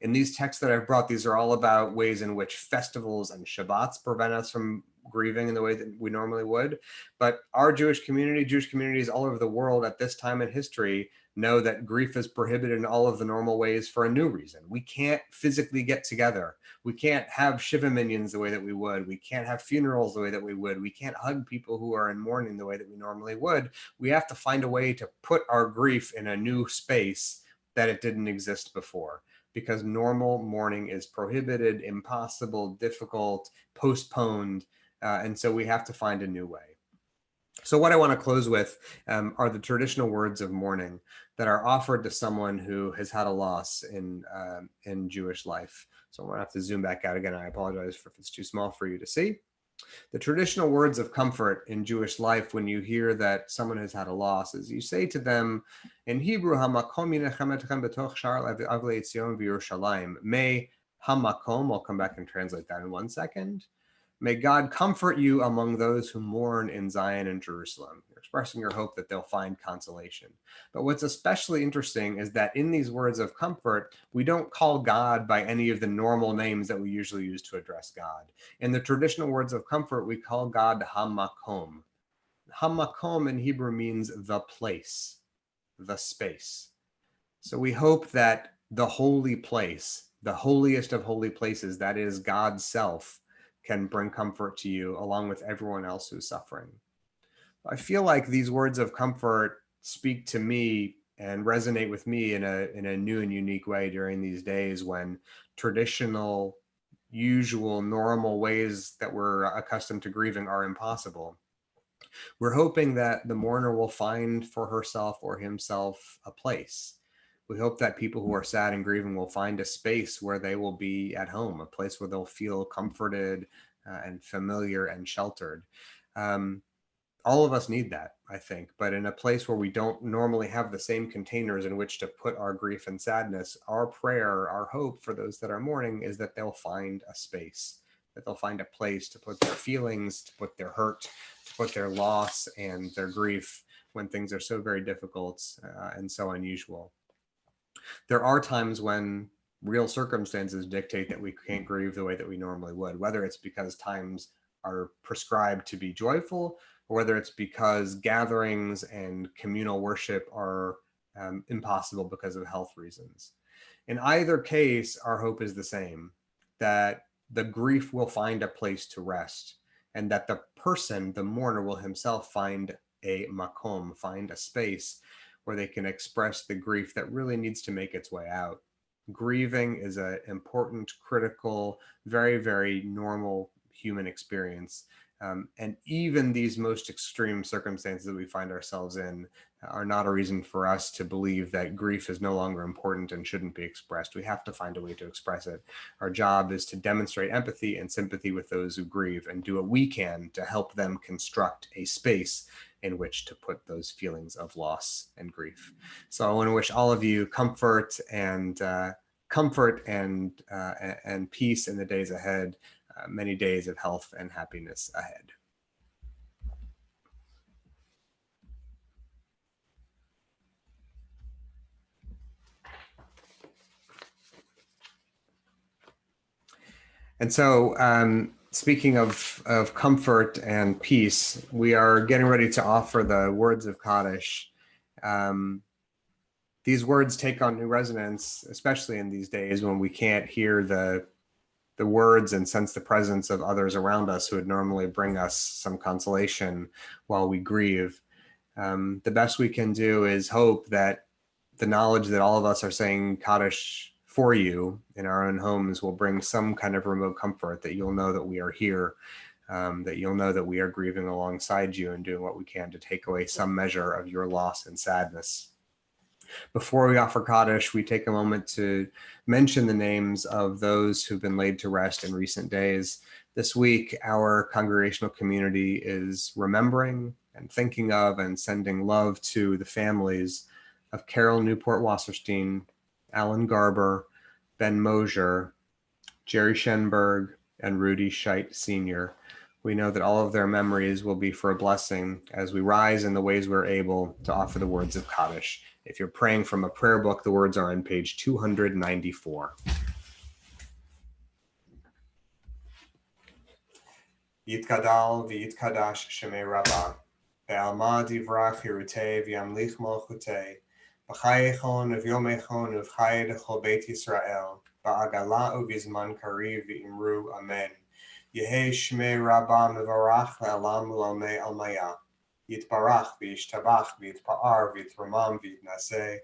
In these texts that I've brought, these are all about ways in which festivals and Shabbats prevent us from grieving in the way that we normally would. But our Jewish communities all over the world at this time in history know that grief is prohibited in all of the normal ways for a new reason. We can't physically get together. We can't have Shiva minions the way that we would. We can't have funerals the way that we would. We can't hug people who are in mourning the way that we normally would. We have to find a way to put our grief in a new space that it didn't exist before, because normal mourning is prohibited, impossible, difficult, postponed. And so we have to find a new way. So what I want to close with are the traditional words of mourning that are offered to someone who has had a loss in Jewish life. So I'm going to have to zoom back out again. I apologize if it's too small for you to see. The traditional words of comfort in Jewish life when you hear that someone has had a loss is you say to them in Hebrew, Hamakom yinechem betoch shar avlei Tzion v'Yerushalayim. May Hamakom, I'll come back and translate that in 1 second. May God comfort you among those who mourn in Zion and Jerusalem. You're expressing your hope that they'll find consolation. But what's especially interesting is that in these words of comfort, we don't call God by any of the normal names that we usually use to address God. In the traditional words of comfort, we call God Hamakom. Hamakom in Hebrew means the place, the space. So we hope that the holy place, the holiest of holy places, that is God's self, can bring comfort to you along with everyone else who's suffering. I feel like these words of comfort speak to me and resonate with me in a new and unique way during these days when traditional, usual, normal ways that we're accustomed to grieving are impossible. We're hoping that the mourner will find for herself or himself a place. We hope that people who are sad and grieving will find a space where they will be at home, a place where they'll feel comforted and familiar and sheltered. All of us need that, I think, but in a place where we don't normally have the same containers in which to put our grief and sadness, our prayer, our hope for those that are mourning is that they'll find a space, that they'll find a place to put their feelings, to put their hurt, to put their loss and their grief when things are so very difficult and so unusual. There are times when real circumstances dictate that we can't grieve the way that we normally would, whether it's because times are prescribed to be joyful, or whether it's because gatherings and communal worship are impossible because of health reasons. In either case, our hope is the same, that the grief will find a place to rest, and that the person, the mourner, will himself find a makom, find a space where they can express the grief that really needs to make its way out. Grieving is an important, critical, very, very normal human experience. And even these most extreme circumstances that we find ourselves in are not a reason for us to believe that grief is no longer important and shouldn't be expressed. We have to find a way to express it. Our job is to demonstrate empathy and sympathy with those who grieve and do what we can to help them construct a space in which to put those feelings of loss and grief. So I want to wish all of you comfort and peace in the days ahead, many days of health and happiness ahead. And so, speaking of comfort and peace, we are getting ready to offer the words of Kaddish. These words take on new resonance, especially in these days when we can't hear the words and sense the presence of others around us who would normally bring us some consolation while we grieve. The best we can do is hope that the knowledge that all of us are saying Kaddish for you in our own homes will bring some kind of remote comfort, that you'll know that we are here, that you'll know that we are grieving alongside you and doing what we can to take away some measure of your loss and sadness. Before we offer Kaddish, we take a moment to mention the names of those who've been laid to rest in recent days. This week, our congregational community is remembering and thinking of and sending love to the families of Carol Newport Wasserstein, Alan Garber, Ben Mosier, Jerry Schenberg, and Rudy Scheidt Sr. We know that all of their memories will be for a blessing as we rise in the ways we're able to offer the words of Kaddish. If you're praying from a prayer book, the words are on page 294. Yitkadal v'yitkadash shemei Rabbah, ve'alma divrach hirutei v'yamlich malchutei, b'chayechon v'yomechon uv'chay d'chol Beit Yisrael, ba'agala uv'izman kariv v'imru amen. Yehei shmei Rabbah mevarach le'alam u'lalmei almaya. Yitbarach v'yishtabach v'yitpa'ar v'yitramam v'yitnaseh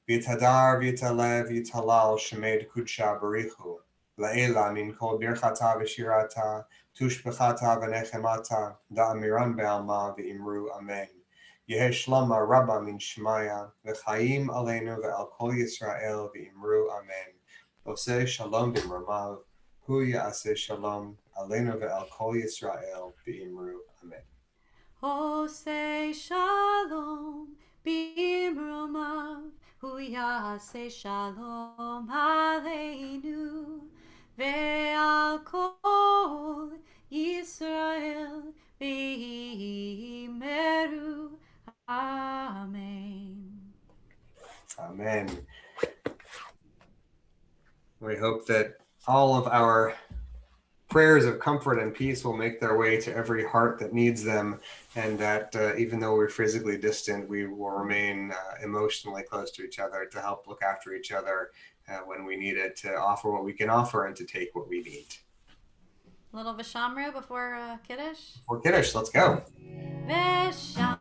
v'yithadar v'yitalev v'yitalal shemei d'kudsha barichu la'ela min kol birchata v'shirata tushbechata v'nechemata da'amiran be'alma v'imru amen. Yehei shlama rabba min shmaya v'chayim aleinu ve'al kol Yisrael v'imru amen. Oseh shalom b'mramav hu ya'aseh shalom aleinu ve'al kol Yisrael v'imru amen. Oseh shalom b'imromav hu yaseh shalom aleinu ve'al kol Yisrael v'yimeru amen. Amen. We hope that all of our prayers of comfort and peace will make their way to every heart that needs them, and that even though we're physically distant, we will remain emotionally close to each other to help look after each other when we need it, to offer what we can offer and to take what we need. A little Vishamru before Kiddush? For Kiddush, let's go. Vishamru.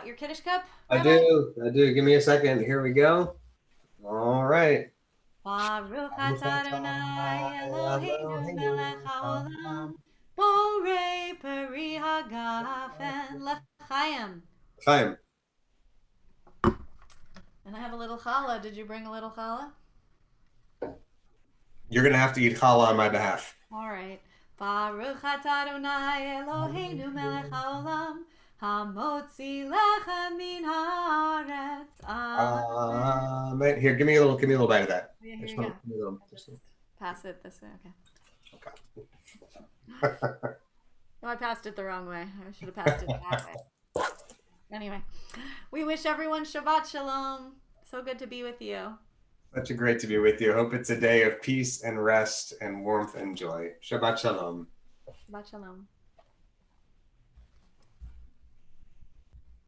your Kiddush cup, I Rabbi? do. I do. Give me a second. Here we go. All right. Baruch atah Adonai Eloheinu melech haolam, borei peri hagafen l'chaim. Chaim, And I have a little challah. Did you bring a little challah? you're going to have to eat challah on my behalf. All right. Baruch atah Adonai Eloheinu melech haolam, hamotzi lechem min haaretz. Amen. Here, give me a little bite of that. Yeah, here Just you go. give me a little. I'll just pass it this way. Okay. Okay. No, I passed it the wrong way. I should have passed it that way. Anyway, we wish everyone Shabbat Shalom. So good to be with you. Such a great to be with you. Hope it's a day of peace and rest and warmth and joy. Shabbat Shalom. Shabbat Shalom.